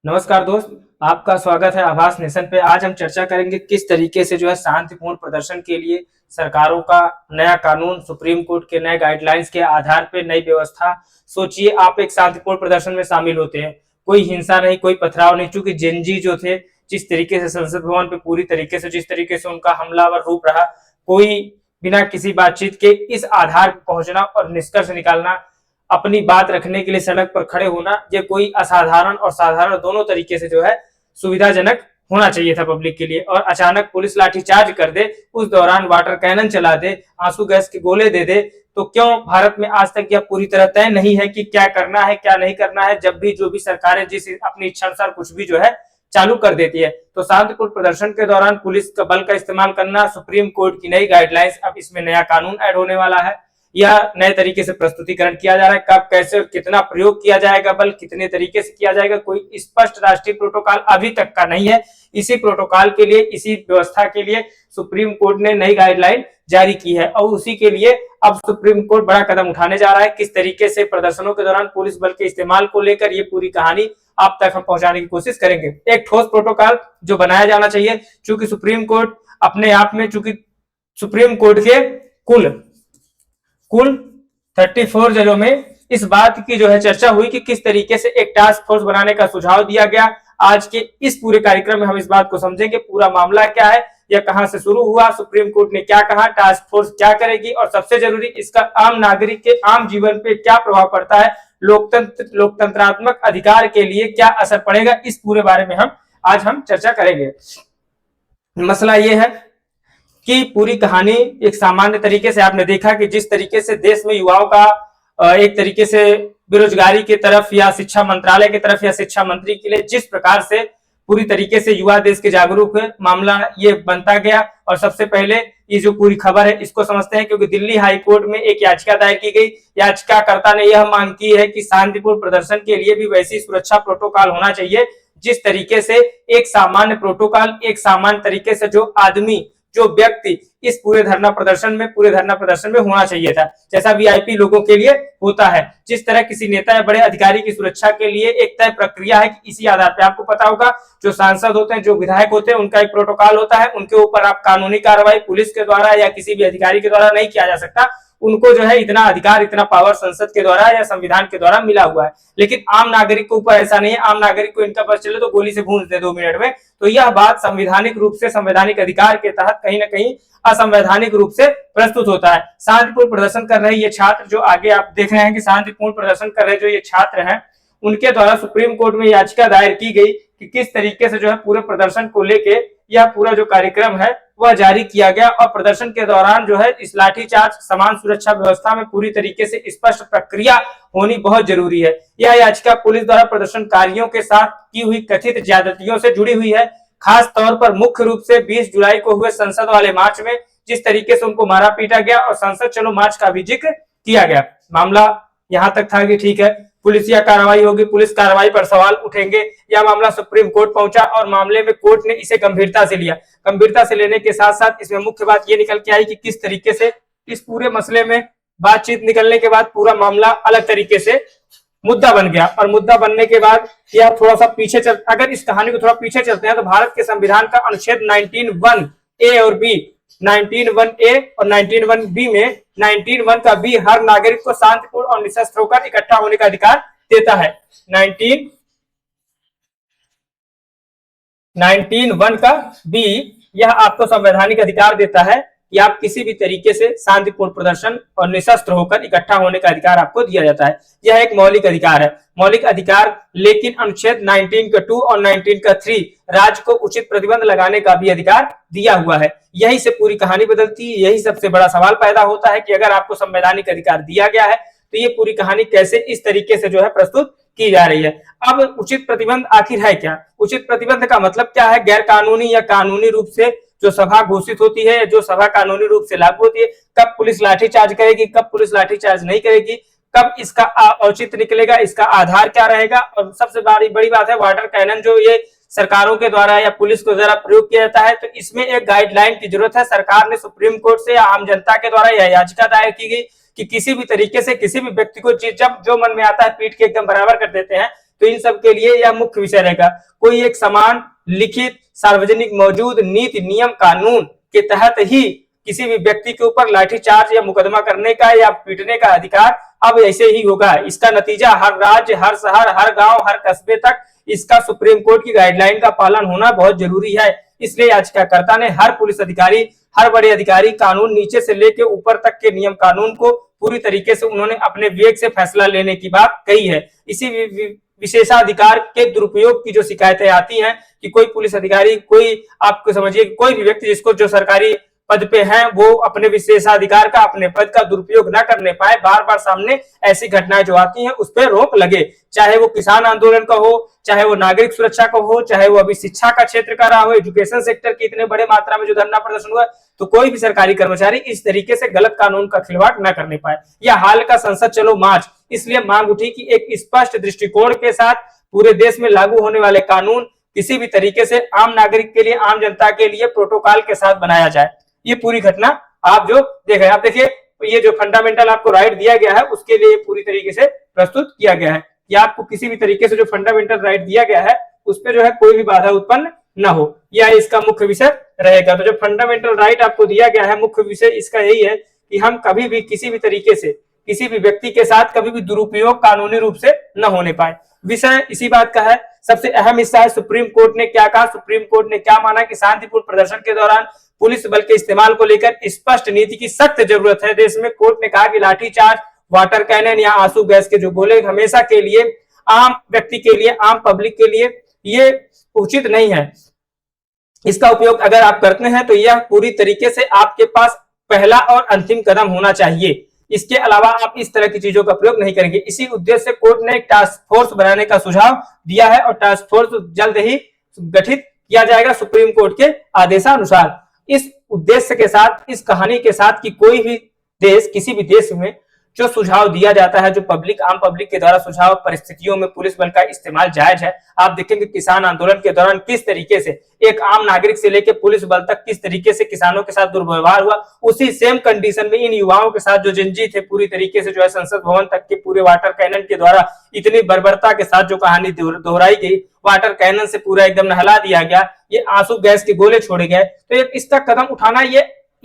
नमस्कार दोस्त, आपका स्वागत है आभास नेशन पे। आज हम चर्चा करेंगे किस तरीके से जो है शांतिपूर्ण प्रदर्शन के लिए सरकारों का नया कानून, सुप्रीम कोर्ट के नए गाइडलाइंस के आधार पे नई व्यवस्था। सोचिए आप एक शांतिपूर्ण प्रदर्शन में शामिल होते हैं, कोई हिंसा नहीं, कोई पथराव नहीं, चूंकि जेनजी जो थे जिस तरीके से संसद भवन पे पूरी तरीके से जिस तरीके से उनका हमलावर रूप रहा, कोई बिना किसी बातचीत के इस आधार पर पहुंचना और निष्कर्ष निकालना, अपनी बात रखने के लिए सड़क पर खड़े होना, ये कोई असाधारण और साधारण दोनों तरीके से जो है सुविधाजनक होना चाहिए था पब्लिक के लिए। और अचानक पुलिस लाठीचार्ज कर दे, उस दौरान वाटर कैनन चला दे, आंसू गैस के गोले दे दे, तो क्यों भारत में आज तक यह पूरी तरह तय नहीं है कि क्या करना है क्या नहीं करना है। जब भी जो भी सरकारें जिस अपनी इच्छा अनुसार कुछ भी जो है चालू कर देती है, तो शांतिपूर्ण प्रदर्शन के दौरान पुलिस का बल का इस्तेमाल करना, सुप्रीम कोर्ट की नई गाइडलाइंस, अब इसमें नया कानून ऐड होने वाला है। यह नए तरीके से प्रस्तुतिकरण किया जा रहा है, कब कैसे कितना प्रयोग किया जाएगा, बल कितने तरीके से किया जाएगा, कोई स्पष्ट राष्ट्रीय प्रोटोकॉल अभी तक का नहीं है। इसी प्रोटोकॉल के लिए, इसी व्यवस्था के लिए सुप्रीम कोर्ट ने नई गाइडलाइन जारी की है और उसी के लिए अब सुप्रीम कोर्ट बड़ा कदम उठाने जा रहा है। किस तरीके से प्रदर्शनों के दौरान पुलिस बल के इस्तेमाल को लेकर ये पूरी कहानी आप तक हम पहुंचाने की कोशिश करेंगे। एक ठोस प्रोटोकॉल जो बनाया जाना चाहिए, चूंकि सुप्रीम कोर्ट अपने आप में, चूंकि सुप्रीम कोर्ट के कुल 34 जजों में इस बात की जो है चर्चा हुई कि किस तरीके से एक टास्क फोर्स बनाने का सुझाव दिया गया। आज के इस पूरे कार्यक्रम में हम इस बात को समझेंगे, पूरा मामला क्या है, यह कहां से शुरू हुआ, सुप्रीम कोर्ट ने क्या कहा, टास्क फोर्स क्या करेगी और सबसे जरूरी इसका आम नागरिक के आम जीवन पे क्या प्रभाव पड़ता है, लोकतंत्रात्मक अधिकार के लिए क्या असर पड़ेगा। इस पूरे बारे में आज हम चर्चा करेंगे। मसला यह है कि पूरी कहानी एक सामान्य तरीके से आपने देखा कि जिस तरीके से देश में युवाओं का एक तरीके से बेरोजगारी की तरफ या शिक्षा मंत्रालय की तरफ या शिक्षा मंत्री के लिए जिस प्रकार से पूरी तरीके से युवा देश के जागरूक है, मामला ये बनता गया। और सबसे पहले ये जो पूरी खबर है इसको समझते हैं, क्योंकि दिल्ली हाई कोर्ट में एक याचिका दायर की गई। याचिकाकर्ता ने यह मांग की है कि शांतिपूर्ण प्रदर्शन के लिए भी वैसी सुरक्षा प्रोटोकॉल होना चाहिए जिस तरीके से एक सामान्य प्रोटोकॉल, एक सामान्य तरीके से जो आदमी, जो व्यक्ति इस पूरे धरना प्रदर्शन में होना चाहिए था, जैसा वीआईपी लोगों के लिए होता है। जिस तरह किसी नेता या बड़े अधिकारी की सुरक्षा के लिए एक तय प्रक्रिया है कि इसी आधार पे, आपको पता होगा जो सांसद होते हैं, जो विधायक होते हैं, उनका एक प्रोटोकॉल होता है, उनके ऊपर आप कानूनी कार्रवाई पुलिस के द्वारा या किसी भी अधिकारी के द्वारा नहीं किया जा सकता। उनको जो है इतना अधिकार, इतना पावर संसद के द्वारा या संविधान के द्वारा मिला हुआ है। लेकिन आम नागरिक के ऊपर ऐसा नहीं है। आम नागरिक को इनका पता चले तो गोली से भूंज दे 2 मिनट में। तो यह बात संवैधानिक रूप से, संवैधानिक अधिकार के तहत कहीं ना कहीं असंवैधानिक रूप से प्रस्तुत होता है। शांतिपूर्ण प्रदर्शन कर रहे ये छात्र, जो आगे आप देख रहे हैं कि शांतिपूर्ण प्रदर्शन कर रहे जो ये छात्र हैं, उनके द्वारा सुप्रीम कोर्ट में याचिका दायर की गई कि किस तरीके से जो है पूरे प्रदर्शन को लेके यह पूरा जो कार्यक्रम है वह जारी किया गया। और प्रदर्शन के दौरान जो है इस लाठीचार्ज, समान सुरक्षा व्यवस्था में पूरी तरीके से स्पष्ट प्रक्रिया होनी बहुत जरूरी है। यह याचिका पुलिस द्वारा प्रदर्शनकारियों के साथ की हुई कथित ज्यादतियों से जुड़ी हुई है, खास तौर पर मुख्य रूप से 20 जुलाई को हुए संसद वाले मार्च में जिस तरीके से उनको मारा पीटा गया और संसद चलो मार्च का भी जिक्र किया गया। मामला यहां तक था कि ठीक है, पुलिसिया कार्रवाई होगी, पुलिस कार्रवाई पर सवाल उठेंगे। यह मामला सुप्रीम कोर्ट पहुंचा और मामले में कोर्ट ने इसे गंभीरता से लिया। गंभीरता से लेने के साथ साथ इसमें मुख्य बात यह निकल के आई कि किस तरीके से इस पूरे मसले में बातचीत निकलने के बाद पूरा मामला अलग तरीके से मुद्दा बन गया। और मुद्दा बनने के बाद यह थोड़ा सा पीछे अगर इस कहानी को थोड़ा पीछे चलते हैं तो भारत के संविधान का अनुच्छेद 19(1)(a) और बी, 19(1)(a) और 19(1)(b) में 19(1) का बी हर नागरिक को शांतिपूर्ण और निशस्त्र होकर इकट्ठा होने का अधिकार देता है। 19(1) का बी यह आपको संवैधानिक अधिकार देता है कि आप किसी भी तरीके से शांतिपूर्ण प्रदर्शन और निशस्त्र होकर इकट्ठा होने का अधिकार आपको दिया जाता है। यह एक मौलिक अधिकार है, मौलिक अधिकार। लेकिन अनुच्छेद 19 का 2 और 19 का 3 राज्य को उचित प्रतिबंध लगाने का भी अधिकार दिया हुआ है। यही से पूरी कहानी बदलती है। यही सबसे बड़ा सवाल पैदा होता है कि अगर आपको संवैधानिक अधिकार दिया गया है तो ये पूरी कहानी कैसे इस तरीके से जो है प्रस्तुत की जा रही है। अब उचित प्रतिबंध आखिर है क्या? उचित प्रतिबंध का मतलब क्या है? गैर कानूनी या कानूनी रूप से जो सभा घोषित होती है, जो सभा कानूनी रूप से लागू होती है, कब पुलिस लाठीचार्ज करेगी, कब पुलिस लाठीचार्ज नहीं करेगी, कब इसका औचित्य निकलेगा, इसका आधार क्या रहेगा। और सबसे बड़ी बात है वाटर कैनन, जो ये सरकारों के द्वारा या पुलिस के द्वारा प्रयोग किया जाता है, तो इसमें एक गाइडलाइन की जरूरत है। सरकार ने सुप्रीम कोर्ट से या आम जनता के द्वारा यह याचिका दायर की गई कि किसी भी तरीके से किसी भी व्यक्ति को जब जो मन में आता है पीट के एकदम बराबर कर देते हैं। तो इन सब के लिए यह मुख्य विषय रहेगा। कोई एक समान लिखित सार्वजनिक मौजूद नीति नियम कानून के तहत ही किसी भी व्यक्ति के ऊपर लाठीचार्ज या मुकदमा करने का या पीटने का अधिकार अब ऐसे ही होगा। इसका नतीजा हर राज्य, हर शहर, हर गांव, हर कस्बे तक इसका सुप्रीम कोर्ट की गाइडलाइन का पालन होना बहुत जरूरी है। इसलिए याचिकाकर्ता ने हर पुलिस अधिकारी, हर बड़े अधिकारी, कानून नीचे से लेकर ऊपर तक के नियम कानून को पूरी तरीके से उन्होंने अपने विवेक से फैसला लेने की बात कही है। इसी विशेषाधिकार के दुरुपयोग की जो शिकायतें आती हैं कि कोई पुलिस अधिकारी, कोई आपको समझिए कोई भी व्यक्ति जिसको जो सरकारी पद पे हैं वो अपने विशेषाधिकार का, अपने पद का दुरुपयोग न करने पाए, बार बार सामने ऐसी घटनाएं जो आती हैं उस पर रोक लगे। चाहे वो किसान आंदोलन का हो, चाहे वो नागरिक सुरक्षा का हो, चाहे वो अभी शिक्षा का क्षेत्र का रहा हो, एजुकेशन सेक्टर की इतने बड़े मात्रा में जो धरना प्रदर्शन हुआ, तो कोई भी सरकारी कर्मचारी इस तरीके से गलत कानून का खिलवाड़ न करने पाए। यह हाल का संसद चलो मार्च, इसलिए मांग उठी कि एक स्पष्ट दृष्टिकोण के साथ पूरे देश में लागू होने वाले कानून किसी भी तरीके से आम नागरिक के लिए, आम जनता के लिए प्रोटोकॉल के साथ बनाया जाए। ये पूरी घटना आप जो देख रहे हैं, आप देखिए ये जो फंडामेंटल आपको राइट दिया गया है उसके लिए पूरी तरीके से प्रस्तुत किया गया है कि आपको किसी भी तरीके से जो फंडामेंटल राइट दिया गया है उस पर जो है कोई भी बाधा उत्पन्न न हो, यह इसका मुख्य विषय रहेगा। तो जो फंडामेंटल राइट आपको दिया गया है, मुख्य विषय इसका यही है कि हम कभी भी किसी भी तरीके से किसी भी व्यक्ति के साथ कभी भी दुरुपयोग कानूनी रूप से न होने पाए। विषय इसी बात का है। सबसे अहम हिस्सा है सुप्रीम कोर्ट ने क्या कहा, सुप्रीम कोर्ट ने क्या माना कि शांतिपूर्ण प्रदर्शन के दौरान पुलिस बल के इस्तेमाल को लेकर स्पष्ट नीति की सख्त जरूरत है। देश में कोर्ट ने कहा कि लाठीचार्ज, वाटर कैनन या आंसू गैस के जो गोले हमेशा के लिए आम व्यक्ति के लिए, आम पब्लिक के लिए ये उचित नहीं है। इसका उपयोग अगर आप करते हैं तो यह पूरी तरीके से आपके पास पहला और अंतिम कदम होना चाहिए। इसके अलावा आप इस तरह की चीजों का प्रयोग नहीं करेंगे। इसी उद्देश्य से कोर्ट ने एक टास्क फोर्स बनाने का सुझाव दिया है और टास्क फोर्स जल्द ही गठित किया जाएगा सुप्रीम कोर्ट के आदेशानुसार। इस उद्देश्य के साथ, इस कहानी के साथ कि कोई भी देश, किसी भी देश में जो सुझाव दिया जाता है, जो पब्लिक, आम पब्लिक के द्वारा सुझाव, परिस्थितियों में पुलिस बल का इस्तेमाल जायज है। आप देखेंगे किसान आंदोलन के दौरान किस तरीके से एक आम नागरिक से लेकर पुलिस बल तक किस तरीके से किसानों के साथ दुर्व्यवहार हुआ। उसी सेम कंडीशन में इन युवाओं के साथ जो जनजी थे पूरी तरीके से जो है संसद भवन तक के पूरे वाटर कैनन के द्वारा इतनी बर्बरता के साथ जो कहानी दोहराई गई, वाटर कैनन से पूरा एकदम नहला दिया गया, ये आंसू गैस के गोले छोड़े गए, तो इसका कदम उठाना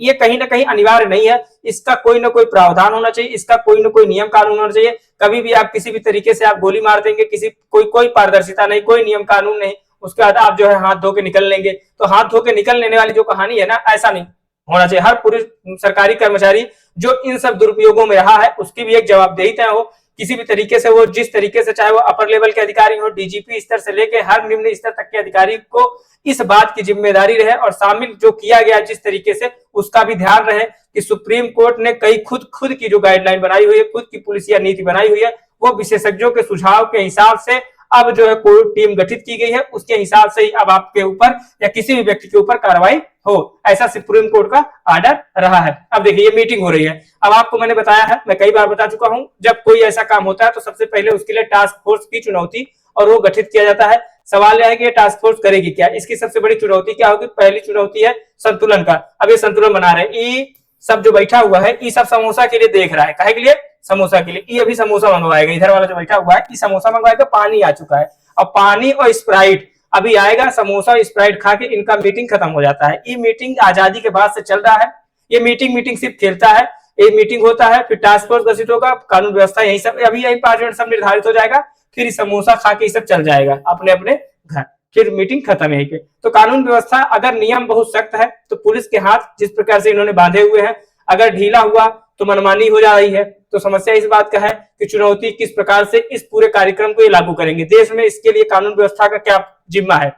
ये कहीं ना कहीं अनिवार्य नहीं है। इसका कोई ना कोई प्रावधान होना चाहिए, इसका कोई ना कोई नियम कानून होना चाहिए। कभी भी आप किसी भी तरीके से आप गोली मार देंगे, कोई पारदर्शिता नहीं, कोई नियम कानून नहीं, उसके बाद आप जो है हाथ धो के निकल लेंगे, तो हाथ धो के निकल लेने वाली जो कहानी है ना, ऐसा नहीं होना चाहिए। हर पुलिस सरकारी कर्मचारी जो इन सब दुरुपयोगों में रहा है उसकी भी एक जवाबदेही तय हो। किसी भी तरीके से वो जिस तरीके से, चाहे वो अपर लेवल के अधिकारी हो, डीजीपी स्तर से लेके हर निम्न स्तर तक के अधिकारी को इस बात की जिम्मेदारी रहे और शामिल जो किया गया जिस तरीके से उसका भी ध्यान रहे कि सुप्रीम कोर्ट ने कई खुद की जो गाइडलाइन बनाई हुई है, खुद की पुलिसिया नीति बनाई हुई है, वो विशेषज्ञों के सुझाव के हिसाब से अब जो है कोई टीम गठित की गई है, उसके हिसाब से ही अब आपके ऊपर या किसी भी व्यक्ति के ऊपर कार्रवाई हो, ऐसा सुप्रीम कोर्ट का आर्डर रहा है। अब देखिए ये मीटिंग हो रही है। अब आपको मैंने बताया है, मैं कई बार बता चुका हूं, जब कोई ऐसा काम होता है तो सबसे पहले उसके लिए टास्क फोर्स की चुनौती और वो गठित किया जाता है। सवाल यह है कि ये टास्क फोर्स करेगी क्या। इसकी सबसे बड़ी चुनौती क्या होगी, पहली चुनौती है संतुलन का। अब ये संतुलन बना रहे हैं। ई सब जो बैठा हुआ है, ई सब समोसा के लिए देख रहा है, काहे के लिए, समोसा के लिए। ई अभी समोसा मंगवाएगा, इधर वाला जो बैठा हुआ है ई समोसा मंगवाएगा, पानी आ चुका है, अब पानी और स्प्राइट अभी आएगा। समोसा और स्प्राइट खा के इनका मीटिंग खत्म हो जाता है। ये मीटिंग आजादी के बाद से चल रहा है। ये मीटिंग सिर्फ खेलता है, ये मीटिंग होता है, फिर टास्क फोर्स गठित होगा, कानून व्यवस्था यही सब अभी यही 5 मिनट सब निर्धारित हो जाएगा, फिर समोसा खा के सब चल जाएगा अपने अपने घर, फिर मीटिंग खत्म यहीं पे। तो कानून व्यवस्था अगर नियम बहुत सख्त है तो पुलिस के हाथ जिस प्रकार से इन्होंने बांधे हुए हैं, अगर ढीला हुआ तो मनमानी हो जा रही है। तो समस्या इस बात का है कि चुनौती किस प्रकार से इस पूरे कार्यक्रम को ये लागू करेंगे। देश में इसके लिए कानून व्यवस्था का क्या जिम्मा है।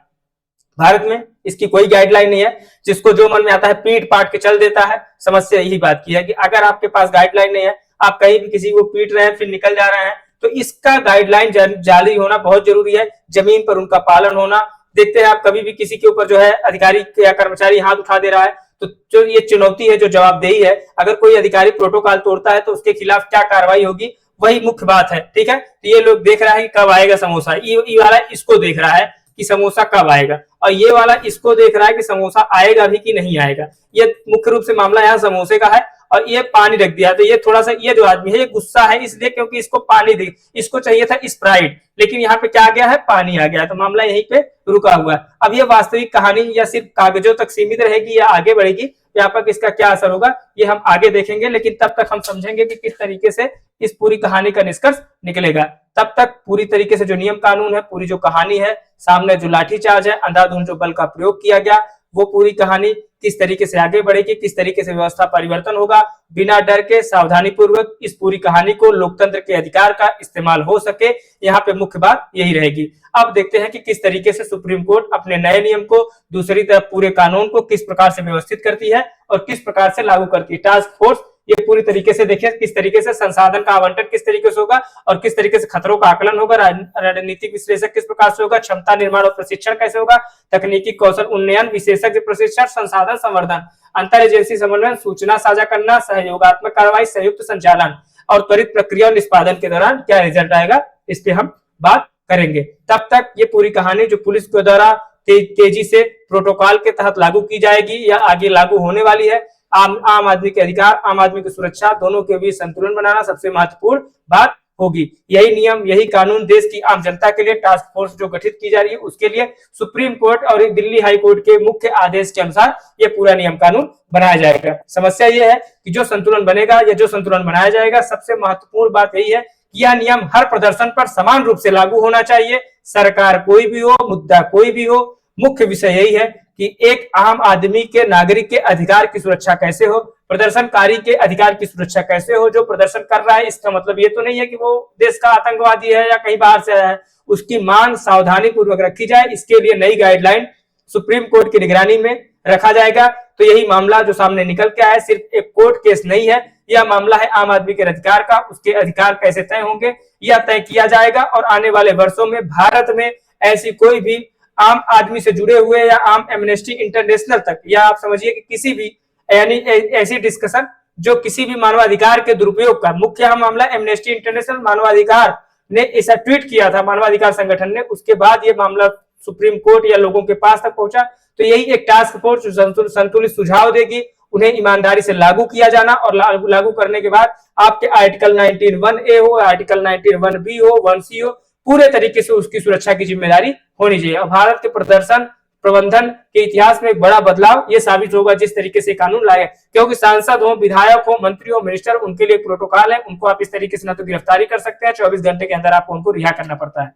भारत में इसकी कोई गाइडलाइन नहीं है, जिसको जो मन में आता है पीट पाट के चल देता है। समस्या यही बात की है कि अगर आपके पास गाइडलाइन नहीं है, आप कहीं भी किसी को पीट रहे हैं फिर निकल जा रहे हैं, तो इसका गाइडलाइन जारी होना बहुत जरूरी है, जमीन पर उनका पालन होना। देखते हैं आप कभी भी किसी के ऊपर जो है अधिकारी या कर्मचारी हाथ उठा दे रहा है, तो जो ये चुनौती है, जो जवाबदेही है, अगर कोई अधिकारी प्रोटोकॉल तोड़ता है तो उसके खिलाफ क्या कार्रवाई होगी, वही मुख्य बात है। ठीक है, तो ये लोग देख रहा है कि कब आएगा समोसा, ये वाला इसको देख रहा है कि समोसा कब आएगा, और ये वाला इसको देख रहा है कि समोसा आएगा भी कि नहीं आएगा। ये मुख्य रूप से मामला यहाँ समोसे का है और ये पानी रख दिया। तो ये थोड़ा सा, ये जो आदमी है ये गुस्सा है इसलिए क्योंकि इसको पानी दे, इसको चाहिए था स्प्राइट, लेकिन यहाँ पे क्या आ गया है, पानी आ गया है। तो मामला यहीं पे रुका हुआ है। अब ये वास्तविक कहानी या सिर्फ कागजों तक सीमित रहेगी या आगे बढ़ेगी, व्यापक इसका क्या असर होगा ये हम आगे देखेंगे। लेकिन तब तक हम समझेंगे कि किस तरीके से इस पूरी कहानी का निष्कर्ष निकलेगा। तब तक पूरी तरीके से जो नियम कानून है, पूरी जो कहानी है, सामने जो लाठीचार्ज है, अंधाधुंध जो बल का प्रयोग किया गया, वो पूरी कहानी किस तरीके से आगे बढ़ेगी, किस तरीके से व्यवस्था परिवर्तन होगा, बिना डर के सावधानी पूर्वक इस पूरी कहानी को लोकतंत्र के अधिकार का इस्तेमाल हो सके, यहाँ पे मुख्य बात यही रहेगी। अब देखते हैं कि किस तरीके से सुप्रीम कोर्ट अपने नए नियम को, दूसरी तरफ पूरे कानून को किस प्रकार से व्यवस्थित करती है और किस प्रकार से लागू करती है। टास्क फोर्स ये पूरी तरीके से देखिए किस तरीके से संसाधन का आवंटन किस तरीके से होगा और किस तरीके से खतरों का आकलन होगा, रणनीतिक विश्लेषक किस प्रकार से होगा, क्षमता निर्माण और प्रशिक्षण कैसे होगा, तकनीकी कौशल उन्नयन, विशेषज्ञ प्रशिक्षण, संसाधन संवर्धन, अंतर एजेंसी समन्वय, सूचना साझा करना, सहयोगात्मक कार्रवाई, संयुक्त संचालन और त्वरित प्रक्रिया और निष्पादन के दौरान क्या रिजल्ट आएगा, इस पे हम बात करेंगे। तब तक ये पूरी कहानी जो पुलिस के द्वारा तेजी से प्रोटोकॉल के तहत लागू की जाएगी या आगे लागू होने वाली है, आम आदमी के अधिकार, आम आदमी की सुरक्षा, दोनों के बीच संतुलन बनाना सबसे महत्वपूर्ण बात होगी। यही नियम, यही कानून देश की आम जनता के लिए टास्क फोर्स जो गठित की जा रही है उसके लिए सुप्रीम कोर्ट और दिल्ली हाई कोर्ट के मुख्य आदेश के अनुसार ये पूरा नियम कानून बनाया जाएगा। समस्या ये है कि जो संतुलन बनेगा या जो संतुलन बनाया जाएगा, सबसे महत्वपूर्ण बात यही है कि यह नियम हर प्रदर्शन पर समान रूप से लागू होना चाहिए। सरकार कोई भी हो, मुद्दा कोई भी हो, मुख्य विषय यही है कि एक आम आदमी के, नागरिक के अधिकार की सुरक्षा कैसे हो, प्रदर्शनकारी के अधिकार की सुरक्षा कैसे हो। जो प्रदर्शन कर रहा है इसका मतलब ये तो नहीं है कि वो देश का आतंकवादी है या कहीं बाहर से आया है, उसकी मांग सावधानी पूर्वक रखी जाए। इसके लिए नई गाइडलाइन सुप्रीम कोर्ट की निगरानी में रखा जाएगा। तो यही मामला जो सामने निकल के आया, सिर्फ एक कोर्ट केस नहीं है, यह मामला है आम आदमी के अधिकार का। उसके अधिकार कैसे तय होंगे यह तय किया जाएगा और आने वाले वर्षों में भारत में ऐसी कोई भी आम आदमी से जुड़े हुए या आम एमनेस्टी इंटरनेशनल तक, या आप समझिए कि किसी भी यानी ऐसी डिस्कशन जो किसी भी मानवाधिकार के दुरुपयोग का, मुख्य मामला एमनेस्टी इंटरनेशनल मानवाधिकार ने ऐसा ट्वीट किया था, मानवाधिकार संगठन ने, उसके बाद ये मामला सुप्रीम कोर्ट या लोगों के पास तक पहुंचा। तो यही एक टास्क फोर्स संतुलित सुझाव देगी, उन्हें ईमानदारी से लागू किया जाना और लागू करने के बाद आपके आर्टिकल 19(1)A हो, आर्टिकल 19(1)B हो, 1C हो, पूरे तरीके से उसकी सुरक्षा की जिम्मेदारी होनी चाहिए। और भारत के प्रदर्शन प्रबंधन के इतिहास में एक बड़ा बदलाव ये साबित होगा जिस तरीके से कानून लाए, क्योंकि सांसद हो, विधायक हो, मंत्री हो, मिनिस्टर, उनके लिए प्रोटोकॉल है, उनको आप इस तरीके से ना तो गिरफ्तारी कर सकते हैं, 24 घंटे के अंदर आपको उनको रिहा करना पड़ता है।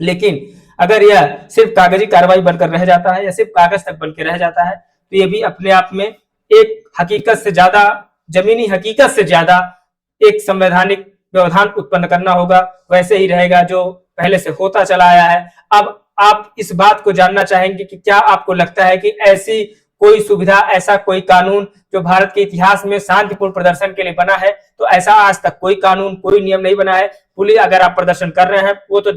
लेकिन अगर यह सिर्फ कागजी कार्रवाई बनकर रह जाता है या सिर्फ कागज तक बन के रह जाता है, तो ये भी अपने आप में एक हकीकत से ज्यादा, जमीनी हकीकत से ज्यादा एक संवैधानिक व्यवधान उत्पन्न करना होगा। वैसे ही रहेगा जो पहले से होता चला आया है। अब आप इस बात को जानना चाहेंगे कि क्या आपको लगता है कि ऐसी कोई सुविधा, ऐसा कोई कानून जो भारत के इतिहास में शांतिपूर्ण प्रदर्शन के लिए बना है, तो ऐसा आज तक कोई कानून, कोई नियम नहीं बना है। पुलिस, अगर आप प्रदर्शन कर रहे हैं वो तो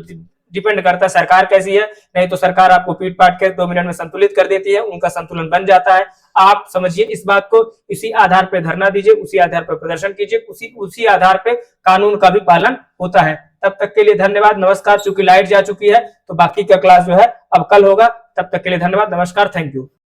डिपेंड करता है सरकार कैसी है, नहीं तो सरकार आपको पीट पाट के 2 मिनट में संतुलित कर देती है, उनका संतुलन बन जाता है। आप समझिए इस बात को, इसी आधार पर धरना दीजिए, उसी आधार पर प्रदर्शन कीजिए, उसी आधार पर कानून का भी पालन होता है। तब तक के लिए धन्यवाद, नमस्कार। चूंकि लाइट जा चुकी है तो बाकी का क्लास जो है अब कल होगा। तब तक के लिए धन्यवाद, नमस्कार, थैंक यू।